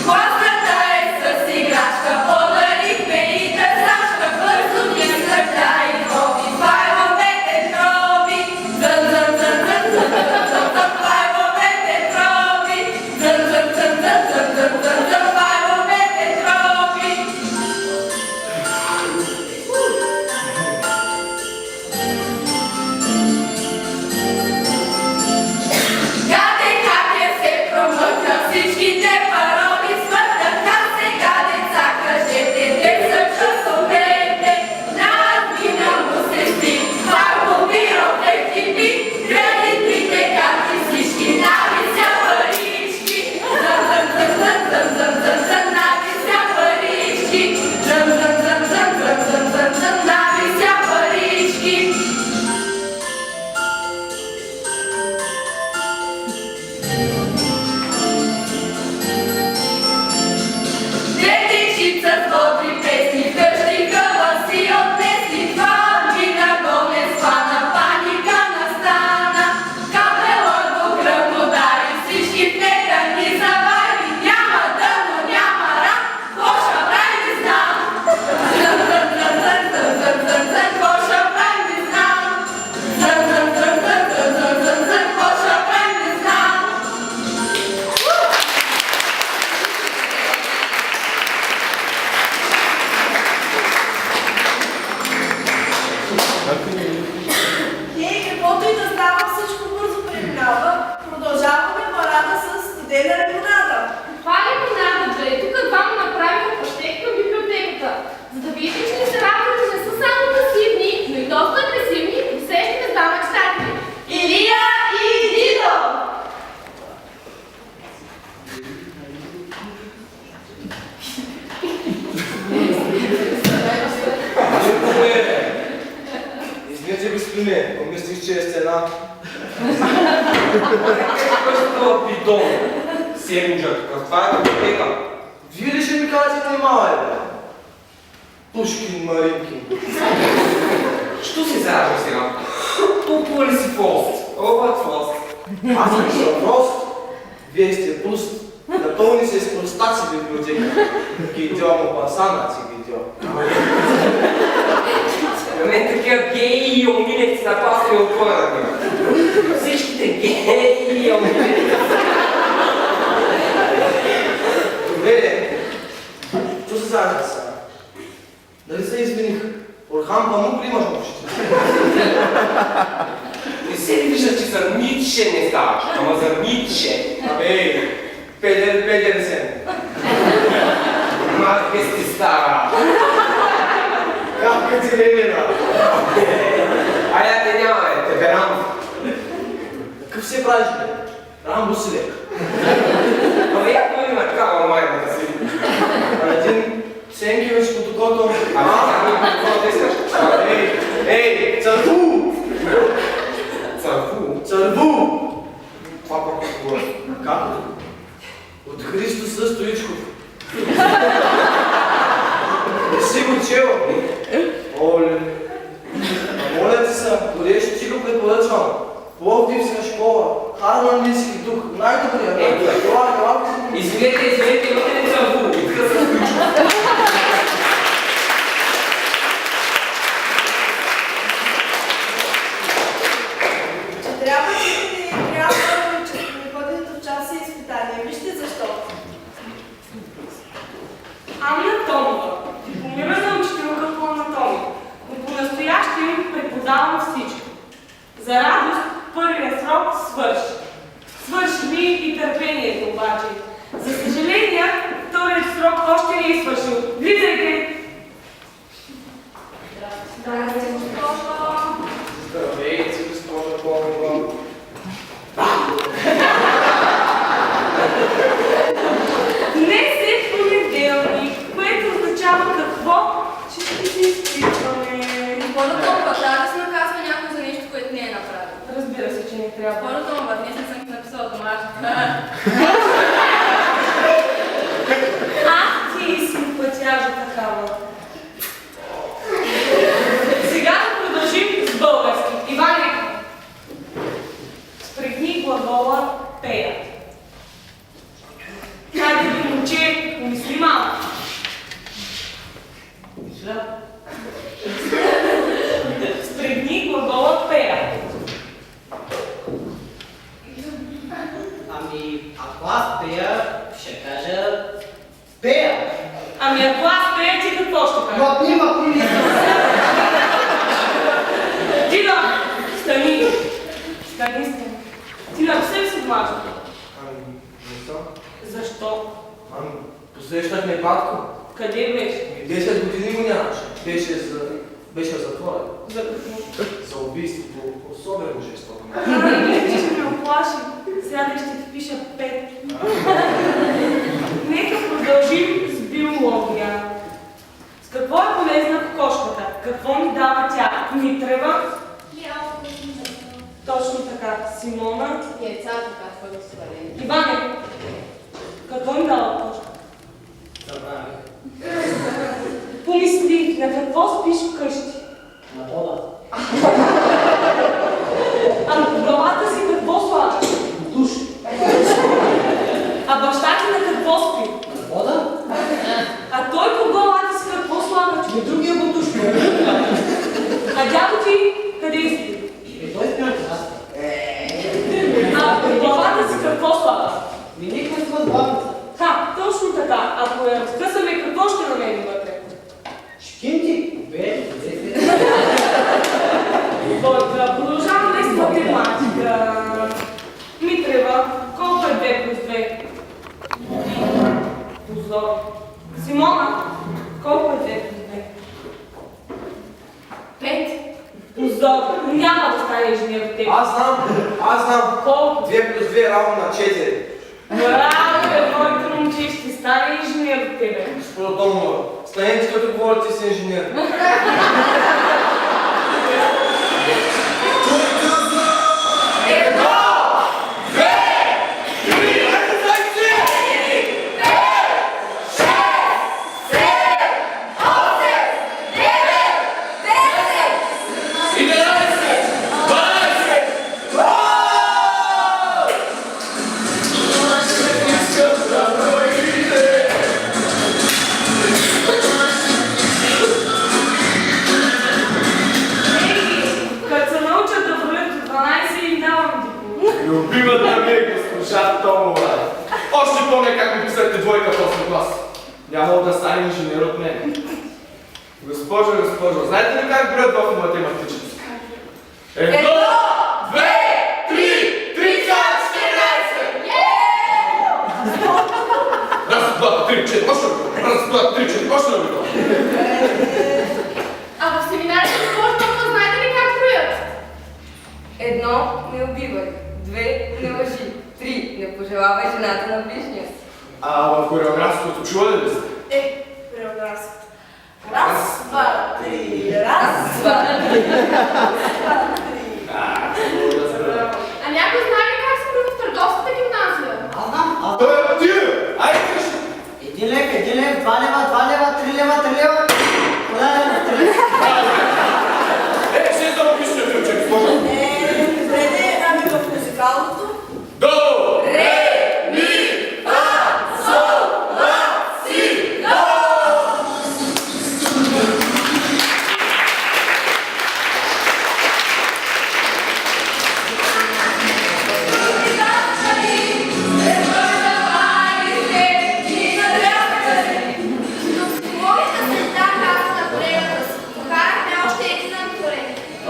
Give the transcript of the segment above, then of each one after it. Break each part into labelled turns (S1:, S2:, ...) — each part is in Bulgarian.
S1: Хвастата е с играчка, подарихме и търсачка, бързо ни сърта и хоби, файловете троби. Зън, зън, зън, зън, зън, зън, зън, зън, файловете троби. Зън, зън, зън, зън, зън, зън, зън, зън, файловете троби. Гаде, как я се промъкна, всичките пароли смъкнаха. Сега, деца, кажете, те са часовете. Надмина му се спи, фарбовирал техники, кредитните карти всички навися парички. Зън, зън, зън, зън, зън, зън, зън, зън, навися парички. Зън, зън, зън, зън, зън, зън, зън, зън, навися парички. Детичица с добри песни, къщи гласи отнесли, два дни нагоне свана, паника настана. Кабела го гръм удари, всички в нега ни завари. Няма дъно, няма рак, какво ще правим не знам. Зън, зън, зън, зън, зън, зън, зън, зън, какво ще правим не знам. Зън, зън, зън, зън, зън, зън, зън, зън, какво ще правим не знам.
S2: Каквото и да става, всичко бързо преминава. Продължаваме парада с студена лимонада.
S3: Това е лимонада, бе. Тук двама направиха пащек към библиотеката. За да видите, че не се работите не са само пасивни, но и доста агресивни, усещате с двама читатели.
S2: Илия и Дидо!
S4: Извинете, господине, помислих, че е стена.
S5: Какво е бидон? Седмича тук. Това е библиотека.
S4: Вие ли ще ми кажете внимава, бе? Пушкин, Маринкин.
S5: Що се заражда сега? Толкова ли си Фрост? Робърт Фрост.
S4: Аз не съм прост. Вие сте пуст. Напълни се с простаци библиотека. Гидьо му пасанаци, гидьо.
S5: На мен такива геи и омилеци на пасри отворят. Всичките геи и омилеци.
S4: Добре, що се заражда сега? Дали се извиних? Орхан Памук ли имаш общи?
S5: Не се ли вижда, че за Ницше не ставаш? Ама за Ницше.
S4: Ей, педер сен.
S5: Матка сте стара.
S4: Капка ти левина.
S5: А я те няма, тебе Рамбо.
S4: Какъв се правиш, бе? Рамбо си лек.
S5: Ама я той има такава майната си.
S4: Един Сенкевич под окото.
S5: Какво да искаш?
S4: Ей, църву!
S5: Църву?
S4: Църву!
S5: Това пък е говори.
S4: Как? От Христо Съ Стоичков. Не си го чел? Оле. А моля ти се, къде ти го препоръчвам? Пловдивска школа, харманийски дух, най-добрия.
S5: Извинете, имате ли църву? И така се включва.
S2: Че не ходите в час и изпитания. Вижте защо.
S6: Анна Томова, дипломирана учителка по анатомия, но по-настоящем преподавам всичко. За радост, първият срок свърши. Свърши ми и търпението обаче. За съжаление, вторият срок още не е свършил. Влизайте!
S3: Здравейте, госпожо.
S4: Здравейте, госпожа Богова.
S6: Днес е понеделник, което означава какво? Че ще се изпитваме.
S1: Госпожо Томова, трябва да се наказва някой за нещо, което не е направил.
S6: Разбира се, че не трябва.
S1: Госпожо Томова, днес не съм написала домашната.
S7: кажа пея.
S6: Ами ако аз пея, ти какво ще кажа?
S7: Но има кулиса.
S6: Тина, стани. Стани. Ти написай се домашно.
S4: Ами, не съм.
S6: Защо?
S4: Ами, посрещахме батко.
S6: Къде беше?
S4: 10 години го нямаше. Беше в затвора.
S6: За какво?
S4: За убийството. Особено жестоко.
S6: Ти ще ме оплаши. Сега да ще ти пиша 5. Нека продължим с биология. С какво е полезна кокошката? Какво ни дава тя? Митрева? Точно така. Симона?
S1: Яйцата казва свалени.
S6: Иване? Какво ни дава кокошка?
S7: Забравих.
S6: Помисли, на какво спиш вкъщи?
S7: На вода.
S6: А по главата си какво слагаш?
S7: Душ.
S6: А баща ти на какво спи?
S7: На вода?
S6: А той по главата си какво слага?
S7: И другия го душ.
S6: А дядо ти къде спи?
S7: И той спи на терасата.
S6: А по главата си какво слага?
S7: Ми никой с бабица.
S6: Ха, точно така. Ако я разкъсаме, какво ще намерим вътре?
S7: Шкинти. Бе,
S6: Продължаваме с математика. Митрева, колко е 2 плюс 2? Позор. Симона, колко е 2 плюс 2?
S1: 5.
S6: Позор. Няма да стане инженер от теб.
S4: Аз знам.
S6: Колко?
S4: 2 плюс 2 равно на 4.
S6: Браво, моето момче, ще стане инженер от тебе.
S4: Госпожо Томова, станете като говорите си инженер.
S6: Като се научат да вървят до 12 и давам диплом.
S8: Любимата ми е госпожа Томова. Още помня как ми писахте двойка в 8 клас. Нямало да стане инженер от мен. Госпожо, знаете ли как броят в математически? 1, 2, 3, 3, 14! Раз, два, три, четири, още ли? Раз, два, три, четири, още ли?
S3: А в семинарите госпожо Томова, знаете ли как броят?
S1: 1. Не убивай. 2. Не лъжи. 3. Не пожелавай жената на ближния.
S8: А в хореографското чували ли сте?
S2: Преобразът. Раз, два, три. Раз,
S1: Два.
S3: А някой знае ли как се броят в търговската гимназия?
S7: Аз знам.
S8: Той е ти! Айде кажи!
S7: 1 лев, 2 лева, 2 лева, 3 лева, 3 лева. Коля лева, 3 лева.
S8: Ще да му пишете, че госпожа.
S2: Добре, ами в музикалното.
S8: До!
S1: Ре, ми, фа, сол, ла, си, до.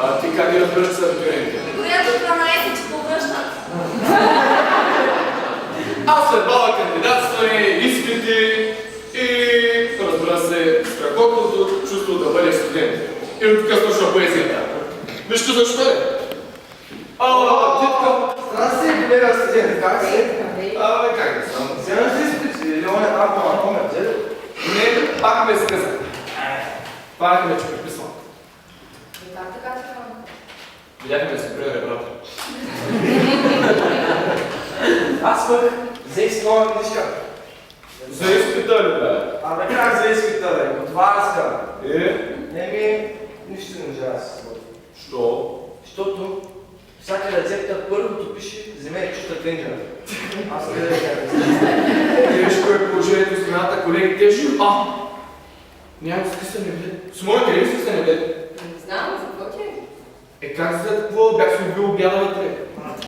S8: А ти как ги разбираш са референти? Аз след бала кандидатстване, изпити и разбира се, страхотното чувство да бъде студент. И от късно слуша поезията. Вижте защо е. Титка.
S4: Здрасти, колега студент, как си?
S8: Абе, как да съм?
S4: Вземаш ли изпити или он е там на номер, взели?
S8: Не, пак ме сказа. Пак ме, че приписвам. Видяхме да се прия ребрата.
S4: Аз пък взех си нова книжка.
S8: За изпита ли, бе?
S4: Абе как за изпита, бе? Готварска.
S8: Е?
S4: Нищо не можа да се сложи.
S8: Що?
S4: Защото всяка рецепта първото пише вземете чута тенджера. Аз къде да кажа?
S8: Тежко е положението с вината, колеги, тежко. Няма скъсане, бе. С моите ли скъсане, бе?
S1: Не знам, за какво ти е?
S8: Как за какво бях си убил бяла вътре?